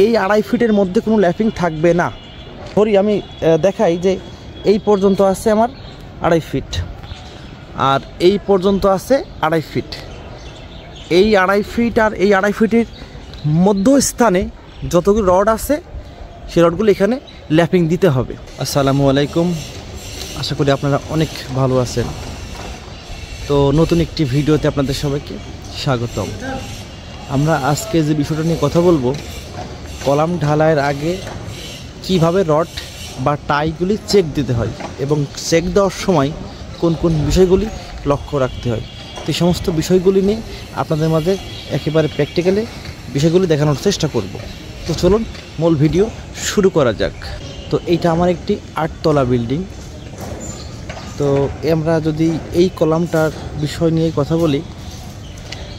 এই 2.5 ফিটের মধ্যে কোনো ল্যাপিং থাকবে না। ধরি আমি দেখাই যে এই পর্যন্ত আছে আমার 2.5 ফিট, আর এই পর্যন্ত আছে 2.5 ফিট। এই 2.5 ফিট আর এই 2.5 ফিটের মধ্যস্থানে যতগুলো রড আছে সেই রডগুলো এখানে ল্যাপিং দিতে হবে। আসসালামু আলাইকুম, আশা করি আপনারা অনেক ভালো আছেন। তো নতুন একটি ভিডিওতে আপনাদের সবাইকে স্বাগতম। আমরা আজকে যে বিষয়টা নিয়ে কথা বলবো, কলাম ঢালাইয়ের আগে কিভাবে রড বা টাইগুলি চেক দিতে হয় এবং চেক দেওয়ার সময় কোন কোন বিষয়গুলি লক্ষ্য রাখতে হয়, তো এই সমস্ত বিষয়গুলি নিয়ে আপনাদের মাঝে একেবারে প্র্যাকটিক্যালি বিষয়গুলি দেখানোর চেষ্টা করব। তো চলুন মূল ভিডিও শুরু করা যাক। তো এইটা আমার একটি 8 তলা বিল্ডিং। তো আমরা যদি এই কলামটার বিষয় নিয়ে কথা বলি,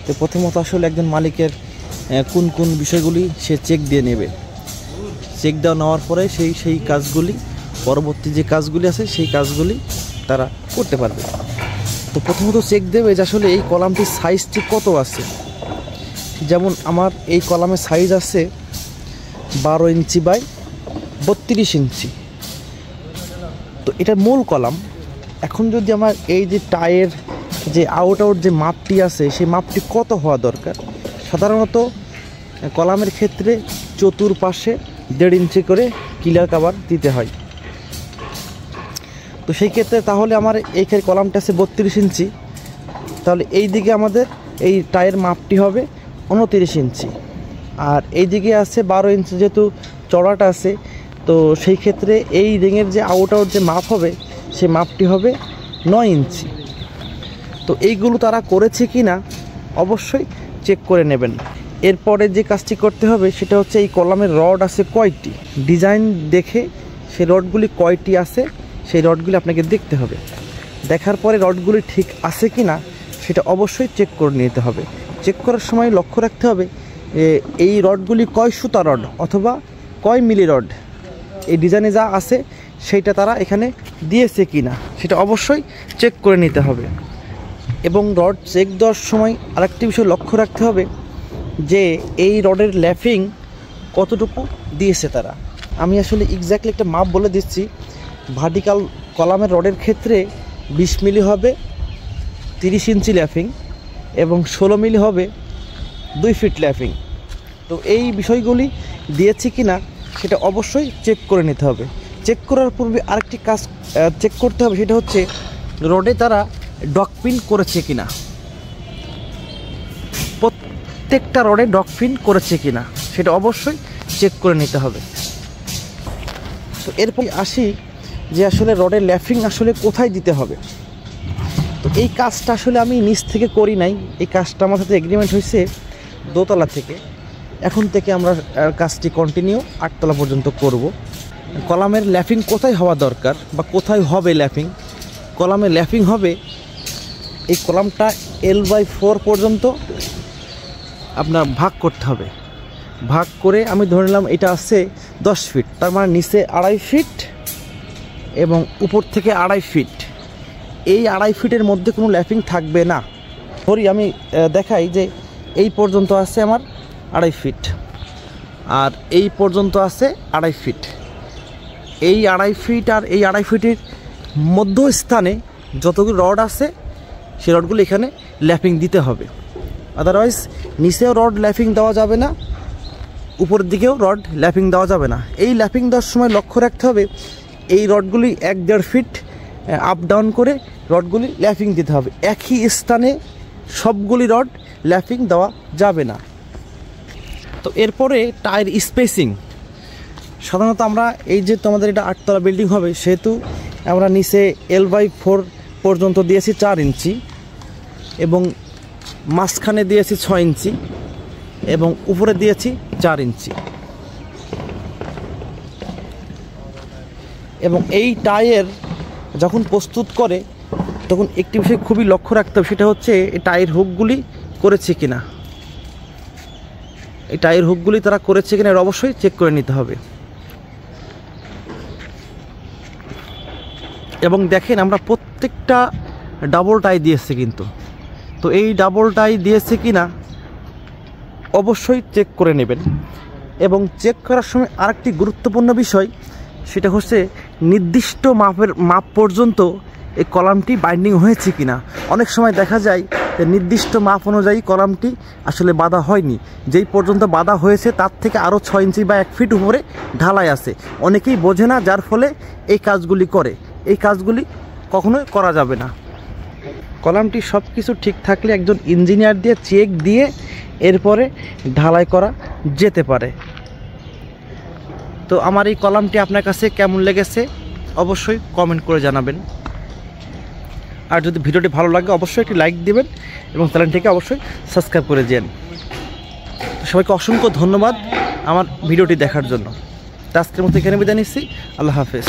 তো প্রথমত আসলে একজন মালিকের কোন কোন বিষয়গুলি সে চেক দিয়ে নেবে, চেক দেওয়া নেওয়ার পরে সেই কাজগুলি, পরবর্তী যে কাজগুলি আছে সেই কাজগুলি তারা করতে পারবে। তো প্রথমত চেক দেবে যে আসলে এই কলামটির সাইজটি কত আছে। যেমন আমার এই কলামের সাইজ আছে 12 ইঞ্চি বাই 32 ইঞ্চি। তো এটা মূল কলাম। এখন যদি আমার এই যে টায়ের যে আউট যে মাপটি আছে সেই মাপটি কত হওয়া দরকার, সাধারণত কলামের ক্ষেত্রে চতুর্পাশে 1.5 ইঞ্চি করে ক্লিয়ার কভার দিতে হয়। তো সেই ক্ষেত্রে তাহলে আমার এইখানে কলামটা আছে 32 ইঞ্চি, তাহলে এই দিকে আমাদের এই টায়ের মাপটি হবে 29 ইঞ্চি, আর এই দিকে আছে 12 ইঞ্চি যেহেতু চড়াটা আছে। তো সেই ক্ষেত্রে এই রিংয়ের যে আউট যে মাপ হবে সেই মাপটি হবে 9 ইঞ্চি। তো এইগুলো তারা করেছে কি না অবশ্যই চেক করে নেবেন। এরপরে যে কাজটি করতে হবে সেটা হচ্ছে এই কলামের রড আছে কয়টি, ডিজাইন দেখে সেই রডগুলি কয়টি আছে সেই রডগুলি আপনাকে দেখতে হবে। দেখার পরে রডগুলি ঠিক আছে কি না সেটা অবশ্যই চেক করে নিতে হবে। চেক করার সময় লক্ষ্য রাখতে হবে যে এই রডগুলি কয় সুতা রড অথবা কয় মিলি রড, এই ডিজাইনে যা আছে সেইটা তারা এখানে দিয়েছে কি না সেটা অবশ্যই চেক করে নিতে হবে। এবং রড চেক দেওয়ার সময় আরেকটি বিষয় লক্ষ্য রাখতে হবে যে এই রডের ল্যাপিং কতটুকু দিয়েছে তারা। আমি আসলে এক্স্যাক্টলি একটা মাপ বলে দিচ্ছি। ভার্টিক্যাল কলামের রডের ক্ষেত্রে 20 মিলি হবে 30 ইঞ্চি ল্যাপিং এবং 16 মিলি হবে 2 ফিট ল্যাপিং। তো এই বিষয়গুলি দিয়েছে কি না সেটা অবশ্যই চেক করে নিতে হবে। চেক করার পূর্বে আরেকটি কাজ চেক করতে হবে, সেটা হচ্ছে রডে তারা ডকপিন করেছে কিনা, প্রত্যেকটা রডে ডকপিন করেছে কিনা সেটা অবশ্যই চেক করে নিতে হবে। তো এরপর আসি যে আসলে রডের ল্যাপিং আসলে কোথায় দিতে হবে। তো এই কাজটা আসলে আমি নিচ থেকে করি নাই, এই কাজটা আমার সাথে এগ্রিমেন্ট হয়েছে দোতলা থেকে। এখন থেকে আমরা কাজটি কন্টিনিউ 8 তলা পর্যন্ত করব। কলামের ল্যাপিং কোথায় হওয়া দরকার বা কোথায় হবে ল্যাপিং, কলামের ল্যাপিং হবে এই কলামটা L/4 পর্যন্ত আপনার ভাগ করতে হবে। ভাগ করে আমি ধরে নিলাম এটা আছে 10 ফিট, তার মানে নিচে 2.5 ফিট এবং উপর থেকে 2.5 ফিট। এই 2.5 ফিটের মধ্যে কোনো ল্যাপিং থাকবে না। ধরি আমি দেখাই যে এই পর্যন্ত আছে আমার 2.5 ফিট, আর এই পর্যন্ত আছে 2.5 ফিট। এই 2.5 ফিট আর এই 2.5 ফিটের মধ্যস্থানে যতগুলো রড আছে সেই রডগুলো এখানে ল্যাপিং দিতে হবে। আদারওয়াইজ নিচেও রড ল্যাপিং দেওয়া যাবে না, উপরের দিকেও রড ল্যাপিং দেওয়া যাবে না। এই ল্যাপিং দেওয়ার সময় লক্ষ্য রাখতে হবে এই রডগুলি 1-1.5 ফিট আপ ডাউন করে রডগুলি ল্যাপিং দিতে হবে। একই স্থানে সবগুলি রড ল্যাপিং দেওয়া যাবে না। তো এরপরে টায়ার স্পেসিং, সাধারণত আমরা এই যে তোমাদের এটা 8 তলা বিল্ডিং হবে সেহেতু আমরা নিচে L/4 পর্যন্ত দিয়েছি 4 ইঞ্চি এবং মাঝখানে দিয়েছি 6 ইঞ্চি এবং উপরে দিয়েছি 4 ইঞ্চি। এবং এই টায়ার যখন প্রস্তুত করে তখন একটি বিষয় খুবই লক্ষ্য রাখতে হবে, সেটা হচ্ছে এই টায়ার হুকগুলি করেছে কিনা। এই টায়ার হুকগুলি তারা করেছে কিনা এর অবশ্যই চেক করে নিতে হবে। এবং দেখেন আমরা প্রত্যেকটা ডাবল টাই দিয়েছে কিন্তু, তো এই ডাবল টাই দিয়েছে কিনা অবশ্যই চেক করে নেবেন। এবং চেক করার সময় আরেকটি গুরুত্বপূর্ণ বিষয়, সেটা হচ্ছে নির্দিষ্ট মাপ পর্যন্ত এই কলামটি বাইন্ডিং হয়েছে কিনা। অনেক সময় দেখা যায় যে নির্দিষ্ট মাপ অনুযায়ী কলামটি আসলে বাঁধা হয়নি, যেই পর্যন্ত বাঁধা হয়েছে তার থেকে আরও 6 ইঞ্চি বা 1 ফিট উপরে ঢালাই আছে। অনেকেই বোঝে না, যার ফলে এই কাজগুলি করে। এই কাজগুলি কখনোই করা যাবে না। কলামটি সব কিছু ঠিক থাকলে একজন ইঞ্জিনিয়ার দিয়ে চেক দিয়ে এরপরে ঢালাই করা যেতে পারে। তো আমার এই কলামটি আপনার কাছে কেমন লেগেছে অবশ্যই কমেন্ট করে জানাবেন। আর যদি ভিডিওটি ভালো লাগে অবশ্যই একটি লাইক দিবেন এবং চ্যানেলটিকে অবশ্যই সাবস্ক্রাইব করে দিন। সবাইকে অসংখ্য ধন্যবাদ আমার ভিডিওটি দেখার জন্য। আজকের মতো এখানে বিদায় নিচ্ছি। আল্লাহ হাফেজ।